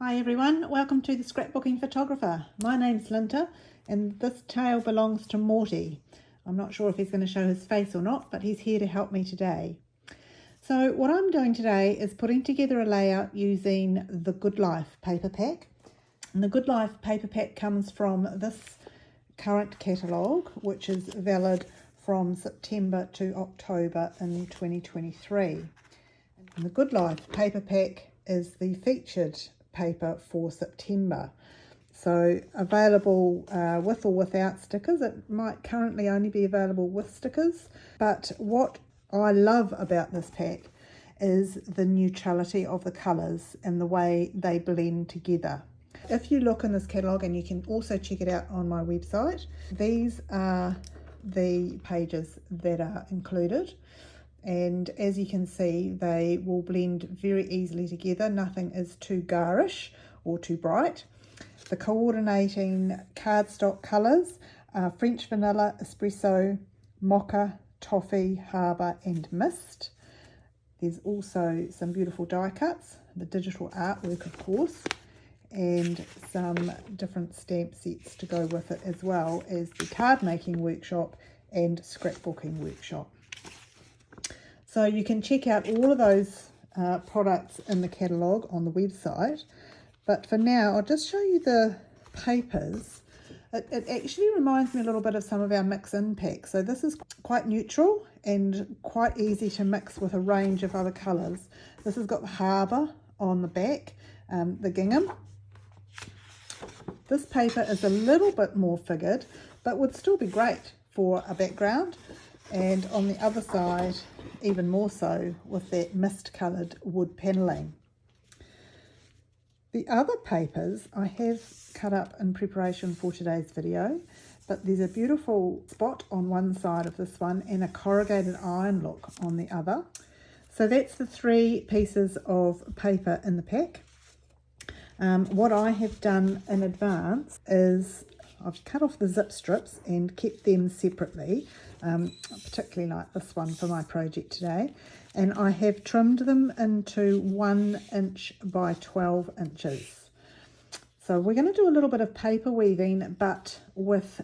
Hi everyone, welcome to the Scrapbooking Photographer. My name's Linda and this tale belongs to Morty. I'm not sure if he's going to show his face or not, but he's here to help me today. So what I'm doing today is putting together a layout using the Good Life paper pack. And the Good Life paper pack comes from this current catalogue, which is valid from September to October in 2023. And the Good Life paper pack is the featured paper for September, so available with or without stickers. It might currently only be available with stickers, but what I love about this pack is the neutrality of the colours and the way they blend together. If you look in this catalogue, and you can also check it out on my website, these are the pages that are included. And as you can see, they will blend very easily together. Nothing is too garish or too bright. The coordinating cardstock colours are French Vanilla, Espresso, Mocha, Toffee, Harbour and Mist. There's also some beautiful die cuts, the digital artwork of course, and some different stamp sets to go with it, as well as the card making workshop and scrapbooking workshop. So you can check out all of those products in the catalogue on the website. But for now, I'll just show you the papers. It actually reminds me a little bit of some of our mix-in packs. So this is quite neutral and quite easy to mix with a range of other colours. This has got the Harbour on the back, the gingham. This paper is a little bit more figured, but would still be great for a background. And on the other side, even more so with that mist coloured wood panelling. The other papers I have cut up in preparation for today's video, but there's a beautiful spot on one side of this one and a corrugated iron look on the other. So that's the three pieces of paper in the pack. What I have done in advance is I've cut off the zip strips and kept them separately, particularly like this one for my project today, and I have trimmed them into 1 inch by 12 inches. So we're going to do a little bit of paper weaving, but with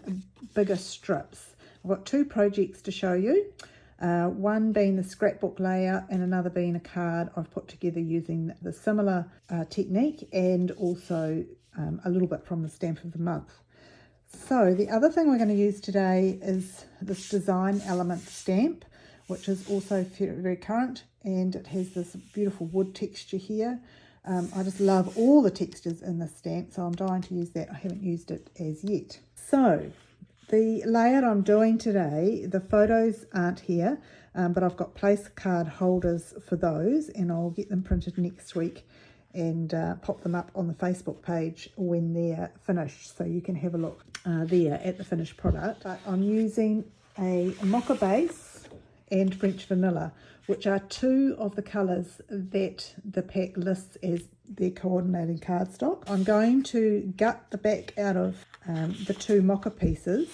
bigger strips. I've got two projects to show you, one being the scrapbook layout and another being a card I've put together using the similar technique, and also a little bit from the stamp of the month. So the other thing we're going to use today is this design element stamp, which is also very current, and it has this beautiful wood texture here. I just love all the textures in this stamp, so I'm dying to use that. I haven't used it as yet. So the layout I'm doing today, the photos aren't here, but I've got place card holders for those, and I'll get them printed next week and pop them up on the Facebook page when they're finished, so you can have a look there at the finished product. But I'm using a Mocha base and French Vanilla, which are two of the colours that the pack lists as their coordinating cardstock. I'm going to gut the back out of the two Mocha pieces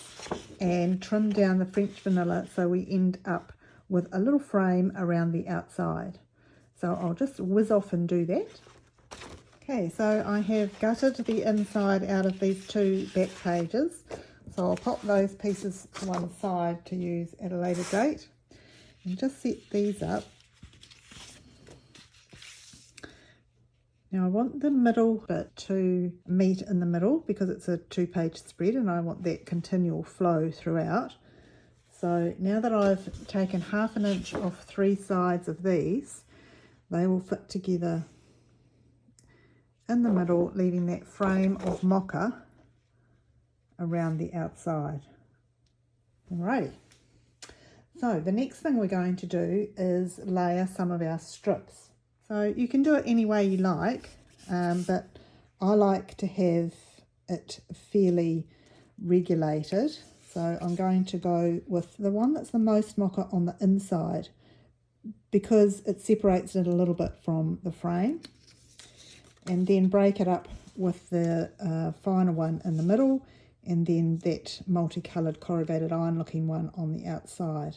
and trim down the French Vanilla so we end up with a little frame around the outside. So I'll just whiz off and do that. Okay, so I have gutted the inside out of these two back pages, so I'll pop those pieces to one side to use at a later date, and just set these up. Now I want the middle bit to meet in the middle because it's a two-page spread and I want that continual flow throughout. So now that I've taken 1/2 inch off 3 sides of these, they will fit together in the middle, leaving that frame of Mocha around the outside. Alrighty. So the next thing we're going to do is layer some of our strips. So you can do it any way you like, but I like to have it fairly regulated. So I'm going to go with the one that's the most Mocha on the inside because it separates it a little bit from the frame, and then break it up with the finer one in the middle, and then that multicoloured corrugated iron looking one on the outside.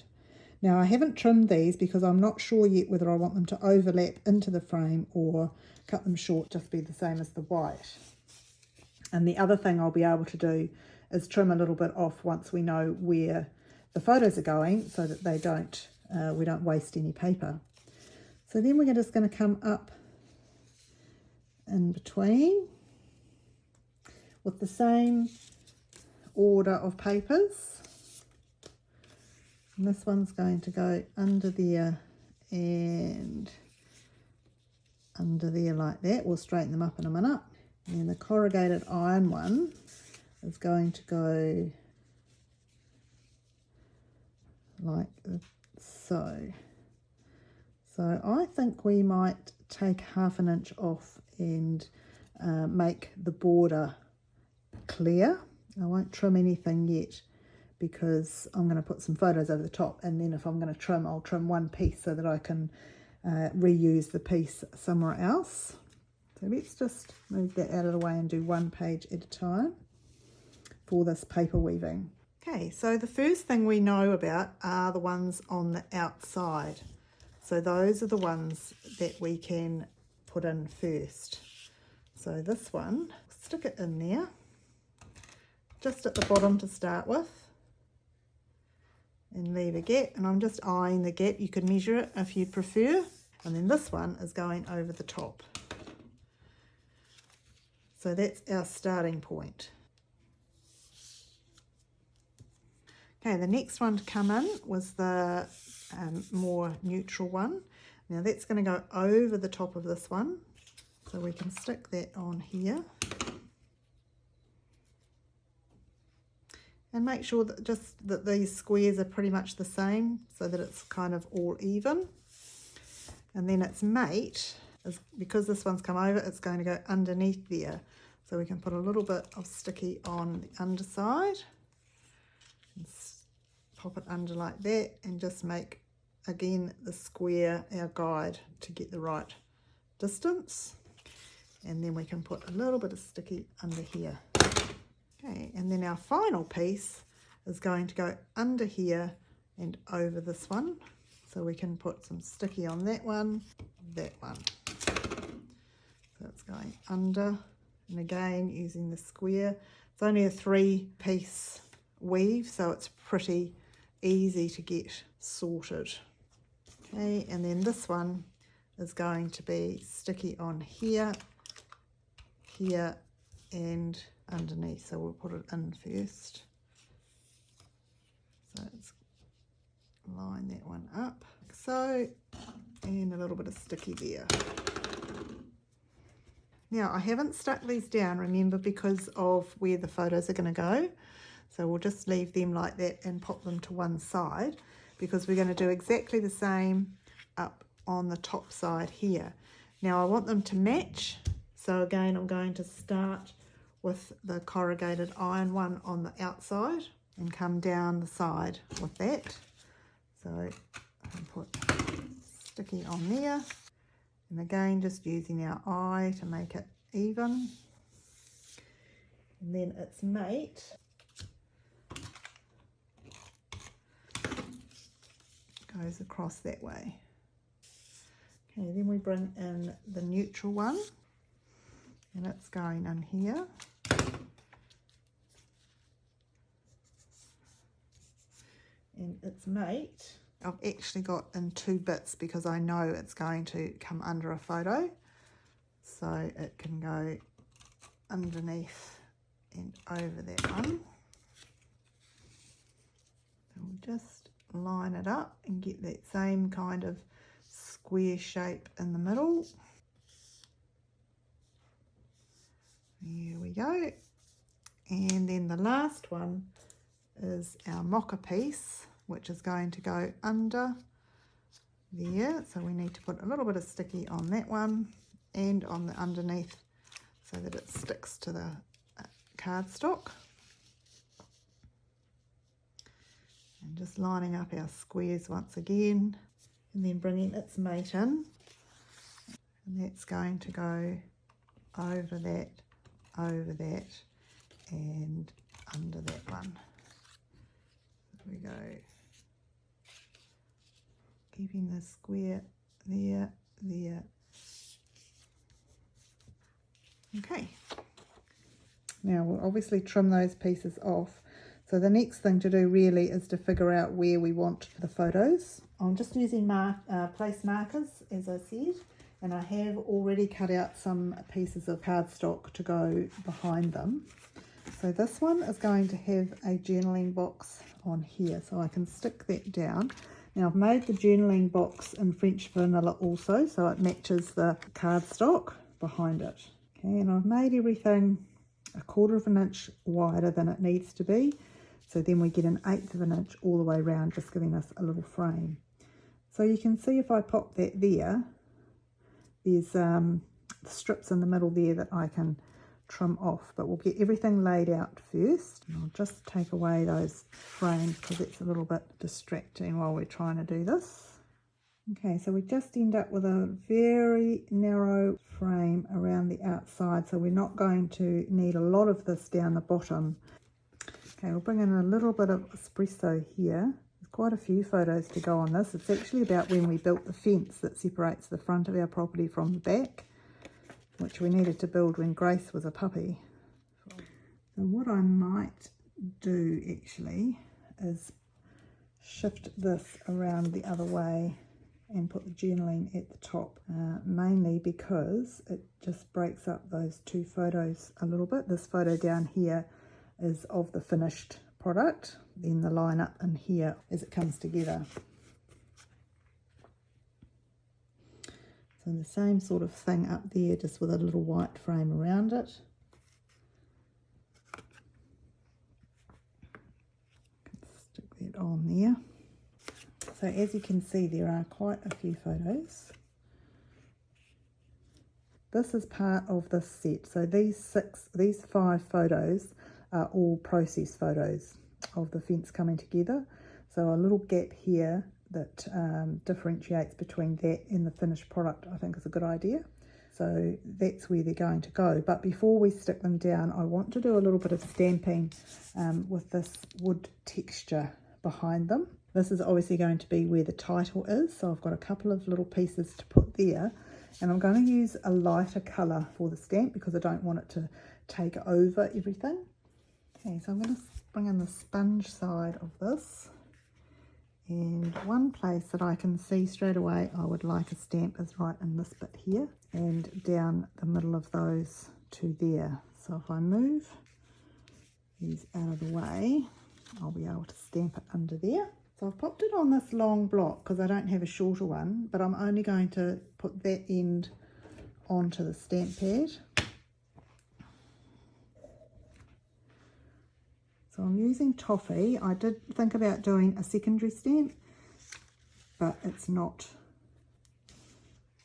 Now I haven't trimmed these because I'm not sure yet whether I want them to overlap into the frame or cut them short, just be the same as the white. And the other thing I'll be able to do is trim a little bit off once we know where the photos are going, so that they don't we don't waste any paper. So then we're just going to come up in between with the same order of papers. And this one's going to go under there and under there like that. We'll straighten them up in a minute. And then the corrugated iron one is going to go like so. So I think we might take 1/2 inch off and make the border clear. I won't trim anything yet because I'm going to put some photos over the top, and then if I'm going to trim, I'll trim one piece so that I can reuse the piece somewhere else. So let's just move that out of the way and do one page at a time for this paper weaving. Okay, so the first thing we know about are the ones on the outside. So those are the ones that we can put in first. So this one, stick it in there, just at the bottom to start with, and leave a gap. And I'm just eyeing the gap. You can measure it if you'd prefer. And then this one is going over the top. So that's our starting point. Okay, the next one to come in was the more neutral one. Now that's going to go over the top of this one. So we can stick that on here. And make sure that that these squares are pretty much the same, so that it's kind of all even. And then its mate, is because this one's come over, it's going to go underneath there. So we can put a little bit of sticky on the underside. And pop it under like that, and just make, again, the square our guide to get the right distance. And then we can put a little bit of sticky under here. Okay, and then our final piece is going to go under here and over this one. So we can put some sticky on that one, that one. So it's going under, and again using the square. It's only a 3-piece weave, so it's pretty easy to get sorted. Okay, and then this one is going to be sticky on here, here, and underneath. So we'll put it in first. So it's line that one up like so, and a little bit of sticky there. Now I haven't stuck these down, remember, because of where the photos are going to go. So we'll just leave them like that and pop them to one side, because we're going to do exactly the same up on the top side here. Now I want them to match, so again I'm going to start with the corrugated iron one on the outside and come down the side with that. So I'll put sticky on there, and again just using our eye to make it even. And then its mate goes across that way. Okay, then we bring in the neutral one, and it's going in here. And its mate, I've actually got in 2 bits because I know it's going to come under a photo. So it can go underneath and over that one. So we'll just line it up and get that same kind of square shape in the middle. There we go. And then the last one is our mocha piece, which is going to go under there. So we need to put a little bit of sticky on that one and on the underneath so that it sticks to the cardstock. And just lining up our squares once again, and then bringing its mate in, and that's going to go over that, and under that one. There we go. keeping the square there, there. Okay. Now we'll obviously trim those pieces off. So the next thing to do really is to figure out where we want the photos. I'm just using place markers, as I said, and I have already cut out some pieces of cardstock to go behind them. So this one is going to have a journaling box on here, so I can stick that down. Now I've made the journaling box in French vanilla also, so it matches the cardstock behind it. Okay, and I've made everything 1/4 of an inch wider than it needs to be, so then we get 1/8 of an inch all the way around, just giving us a little frame. So you can see if I pop that there, there's strips in the middle there that I can trim off, but we'll get everything laid out first. And I'll just take away those frames because it's a little bit distracting while we're trying to do this. Okay, so we just end up with a very narrow frame around the outside, so we're not going to need a lot of this down the bottom. Okay, we'll bring in a little bit of espresso here. There's quite a few photos to go on this. It's actually about when we built the fence that separates the front of our property from the back, which we needed to build when Grace was a puppy. So what I might do actually is shift this around the other way and put the journaling at the top, mainly because it just breaks up those two photos a little bit. This photo down here is of the finished product, then the line up in here as it comes together. So the same sort of thing up there, just with a little white frame around it. Stick that on there. So as you can see, there are quite a few photos. This is part of this set. So these 5 photos are all process photos of the fence coming together. So a little gap here that differentiates between that and the finished product, I think is a good idea. So that's where they're going to go. But before we stick them down, I want to do a little bit of stamping with this wood texture behind them. This is obviously going to be where the title is, so I've got a couple of little pieces to put there, and I'm going to use a lighter colour for the stamp because I don't want it to take over everything. Okay, so I'm going to bring in the sponge side of this, and one place that I can see straight away I would like a stamp is right in this bit here and down the middle of those two there. So if I move these out of the way, I'll be able to stamp it under there. So I've popped it on this long block because I don't have a shorter one, but I'm only going to put that end onto the stamp pad. So I'm using toffee. I did think about doing a secondary stamp, but it's not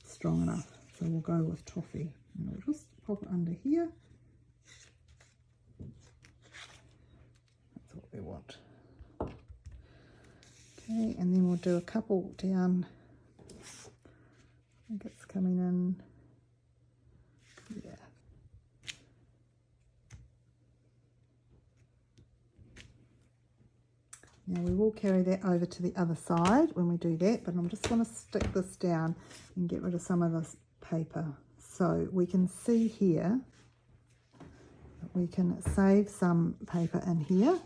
strong enough. So we'll go with toffee. And I'll just pop it under here. That's what we want. Okay, and then we'll do a couple down. I think it's coming in. Yeah. Now we will carry that over to the other side when we do that, but I'm just going to stick this down and get rid of some of this paper. So we can see here that we can save some paper in here.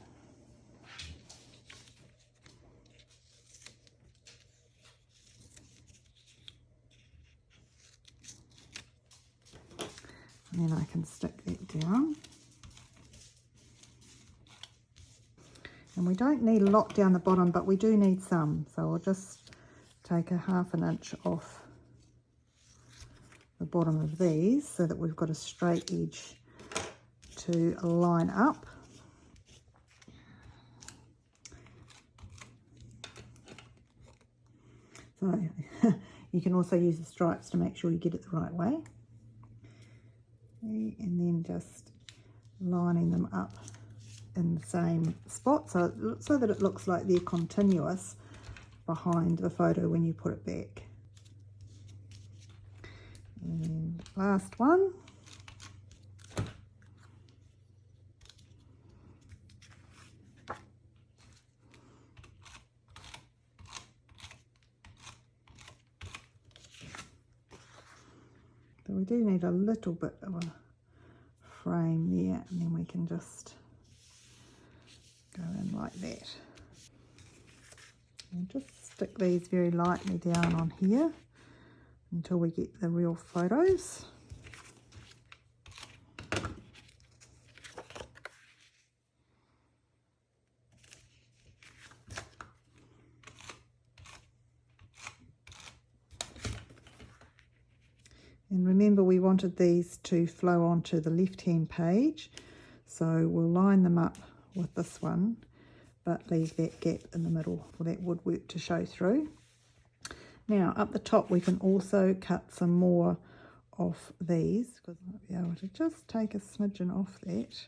And then I can stick that down. And we don't need a lot down the bottom, but we do need some. So I'll just take a 1/2 inch off the bottom of these so that we've got a straight edge to line up. So you can also use the stripes to make sure you get it the right way. Okay, and then just lining them up in the same spot so that it looks like they're continuous behind the photo when you put it back. And last one. we do need a little bit of a frame there, and then we can just go in like that. And just stick these very lightly down on here until we get the real photos. And remember, we wanted these to flow onto the left-hand page, so we'll line them up with this one, but leave that gap in the middle for that woodwork to show through. Now, up the top, we can also cut some more off these, because I might be able to just take a smidgen off that,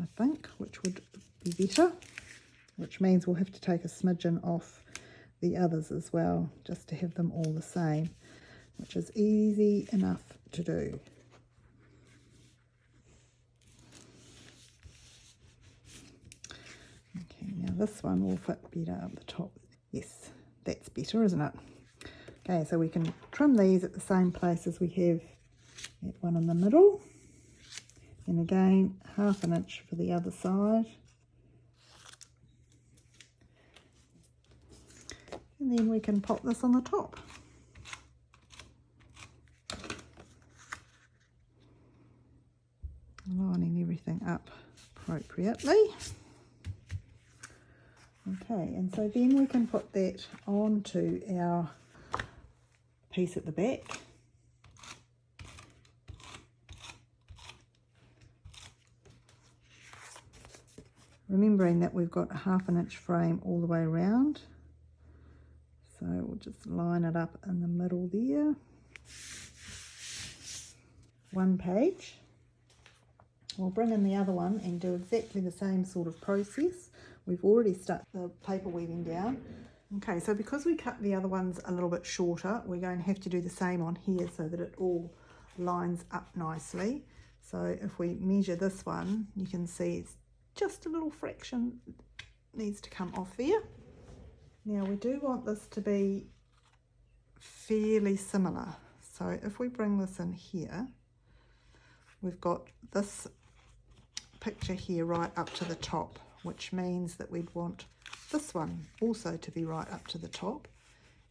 I think, which would be better, which means we'll have to take a smidgen off the others as well, just to have them all the same, which is easy enough to do. Okay, now this one will fit better up the top. Yes, that's better, isn't it? Okay, so we can trim these at the same place as we have that one in the middle. And again, 1/2 inch for the other side. And then we can pop this on the top. Lining everything up appropriately. Okay, and so then we can put that onto our piece at the back. Remembering that we've got a 1/2 inch frame all the way around. So we'll just line it up in the middle there. One page. We'll bring in the other one and do exactly the same sort of process. We've already stuck the paper weaving down. Okay, so because we cut the other ones a little bit shorter, we're going to have to do the same on here so that it all lines up nicely. So if we measure this one, you can see it's just a little fraction needs to come off there. Now we do want this to be fairly similar. So if we bring this in here, we've got this picture here right up to the top, which means that we'd want this one also to be right up to the top,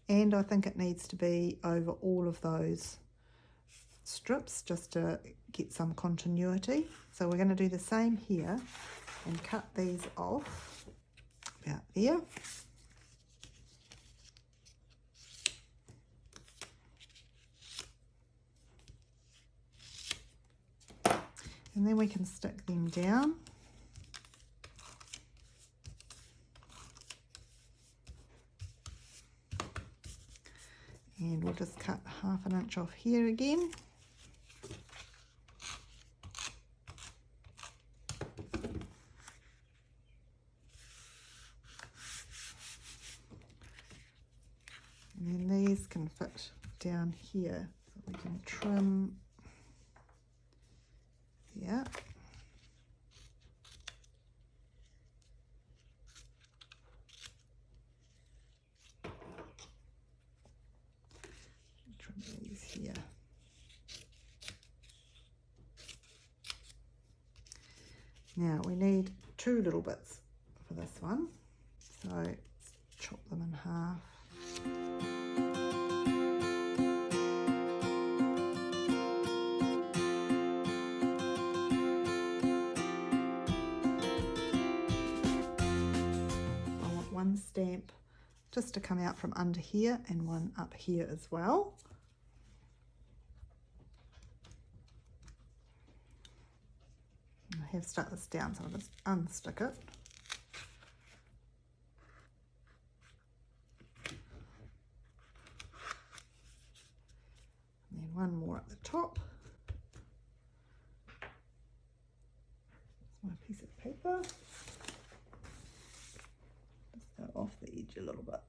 and I think it needs to be over all of those strips just to get some continuity. So we're going to do the same here and cut these off about there. And then we can stick them down. And we'll just cut 1/2 inch off here again. And then these can fit down here, so we can trim. Yeah. Trim these here. Now we need 2 little bits for this one, so let's chop them in half. One stamp just to come out from under here and one up here as well. I have stuck this down, so I'll just unstick it. And then one more at the top. That's my piece of paper. Off the edge a little bit.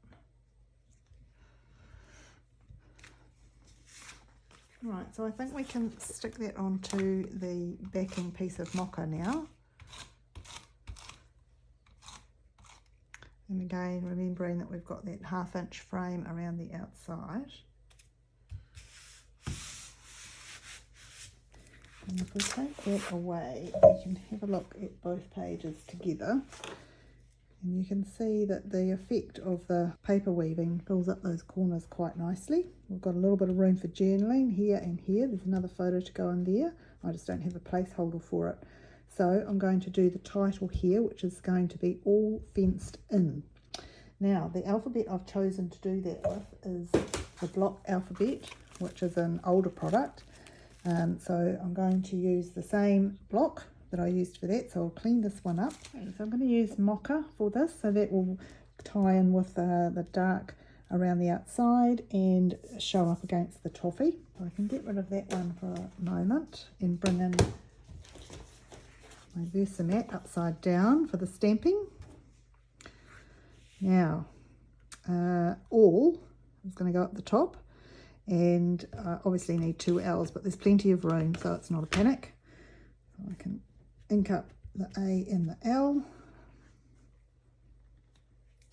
Right, so I think we can stick that onto the backing piece of mocha now. And again, remembering that we've got that 1/2 inch frame around the outside. And if we take that away, we can have a look at both pages together. And you can see that the effect of the paper weaving fills up those corners quite nicely. We've got a little bit of room for journaling here and here. There's another photo to go in there. I just don't have a placeholder for it. So I'm going to do the title here, which is going to be all fenced in. Now, the alphabet I've chosen to do that with is the block alphabet, which is an older product. So I'm going to use the same block that I used for that, so I'll clean this one up. Okay, so I'm going to use mocha for this, so that will tie in with the dark around the outside and show up against the toffee. So I can get rid of that one for a moment and bring in my Versamat upside down for the stamping. Now, all is going to go up the top, and obviously need 2 L's, but there's plenty of room, so it's not a panic. So I can ink up the A and the L,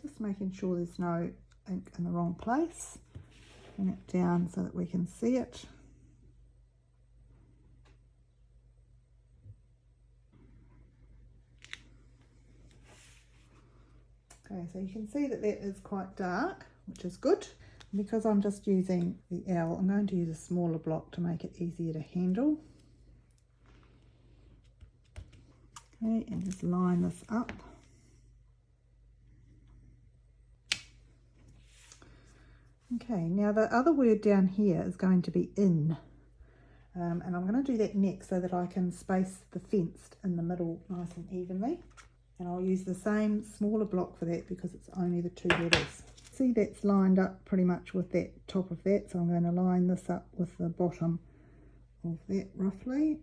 just making sure there's no ink in the wrong place. Bring it down so that we can see it. Okay, so you can see that that is quite dark, which is good. Because I'm just using the L, I'm going to use a smaller block to make it easier to handle. Okay, and just line this up. Okay, now the other word down here is going to be in. And I'm going to do that next so that I can space the fenced in the middle nice and evenly. And I'll use the same smaller block for that because it's only the 2 letters. See, that's lined up pretty much with that top of that, so I'm going to line this up with the bottom of that roughly.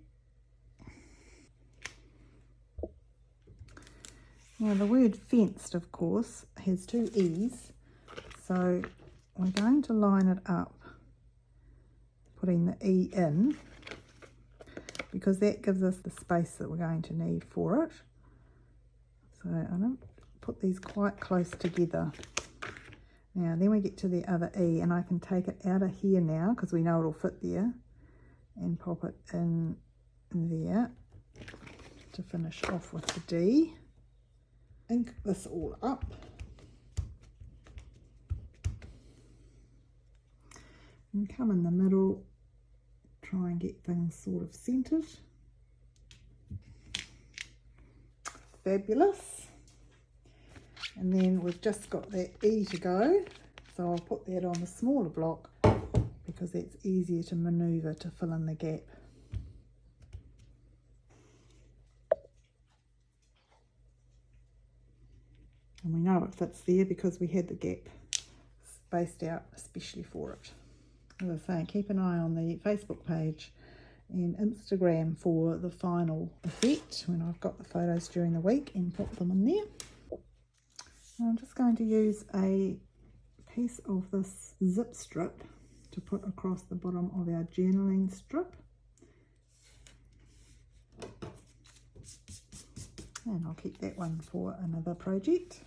Now the word fenced, of course, has 2 E's, so we're going to line it up, putting the E in, because that gives us the space that we're going to need for it. So I'm going to put these quite close together. Now then we get to the other E, and I can take it out of here now because we know it'll fit there, and pop it in there to finish off with the D. Ink this all up. And come in the middle, try and get things sort of centered. Fabulous. And then we've just got that E to go, so I'll put that on the smaller block because that's easier to maneuver to fill in the gap. And we know it fits there because we had the gap spaced out especially for it. As I say, keep an eye on the Facebook page and Instagram for the final effect when I've got the photos during the week and put them in there. I'm just going to use a piece of this zip strip to put across the bottom of our journaling strip. And I'll keep that one for another project.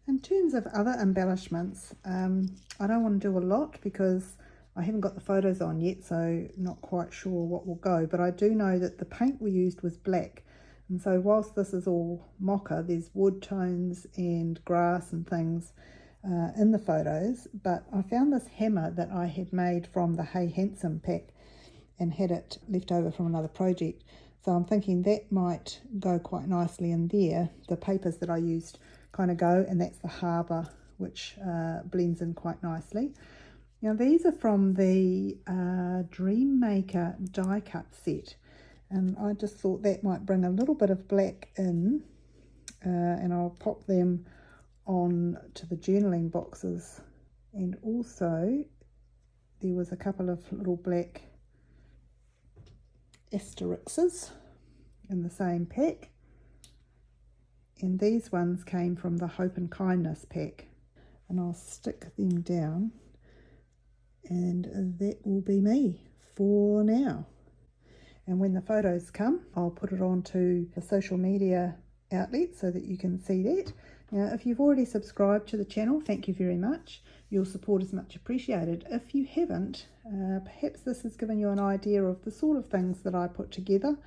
In terms of other embellishments, I don't want to do a lot because I haven't got the photos on yet, so not quite sure what will go, but I do know that the paint we used was black. And so whilst this is all mocha, there's wood tones and grass and things in the photos, but I found this hammer that I had made from the Hey Handsome pack and had it left over from another project. So I'm thinking that might go quite nicely in there. The papers that I used kind of go, and that's the harbour, which blends in quite nicely. Now these are from the Dream Maker die cut set, and I just thought that might bring a little bit of black in, and I'll pop them on to the journaling boxes. And also there was a couple of little black asterisks in the same pack, and these ones came from the Hope and Kindness pack, and I'll stick them down, and that will be me for now. And when the photos come, I'll put it onto the social media outlets so that you can see that. Now, if you've already subscribed to the channel, thank you very much. Your support is much appreciated. If you haven't, perhaps this has given you an idea of the sort of things that I put together.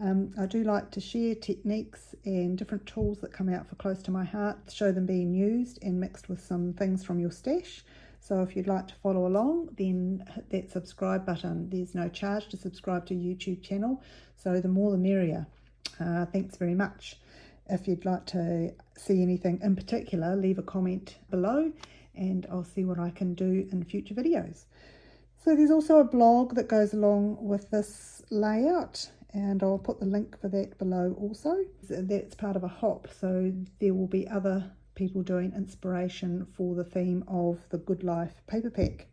I do like to share techniques and different tools that come out for close to my heart, show them being used and mixed with some things from your stash. So if you'd like to follow along, then hit that subscribe button. There's no charge to subscribe to a YouTube channel, so the more the merrier. Thanks very much. If you'd like to see anything in particular, leave a comment below and I'll see what I can do in future videos. So there's also a blog that goes along with this layout, and I'll put the link for that below also. That's part of a hop, so there will be other people doing inspiration for the theme of the Good Life paper pack.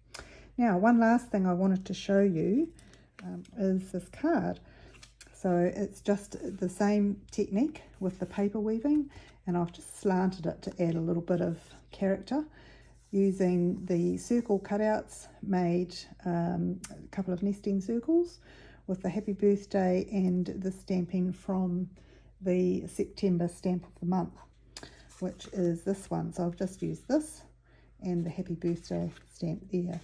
Now, one last thing I wanted to show you is this card. So it's just the same technique with the paper weaving, and I've just slanted it to add a little bit of character using the circle cutouts, made a couple of nesting circles with the happy birthday and the stamping from the September stamp of the month, which is this one. So I've just used this and the happy birthday stamp there.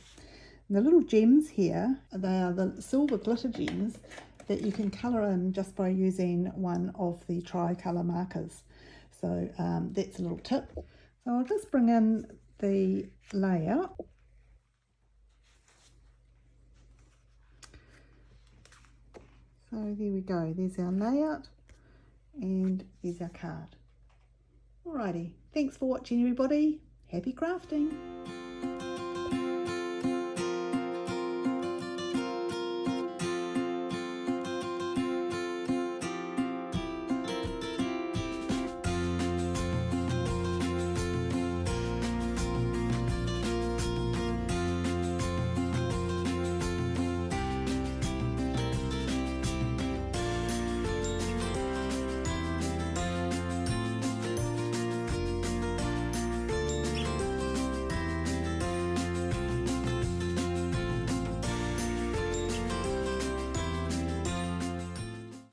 And the little gems here, they are the silver glitter gems that you can colour in just by using one of the tricolour markers. So that's a little tip. So I'll just bring in the layout. So there we go, there's our layout and there's our card. Alrighty, thanks for watching everybody. Happy crafting!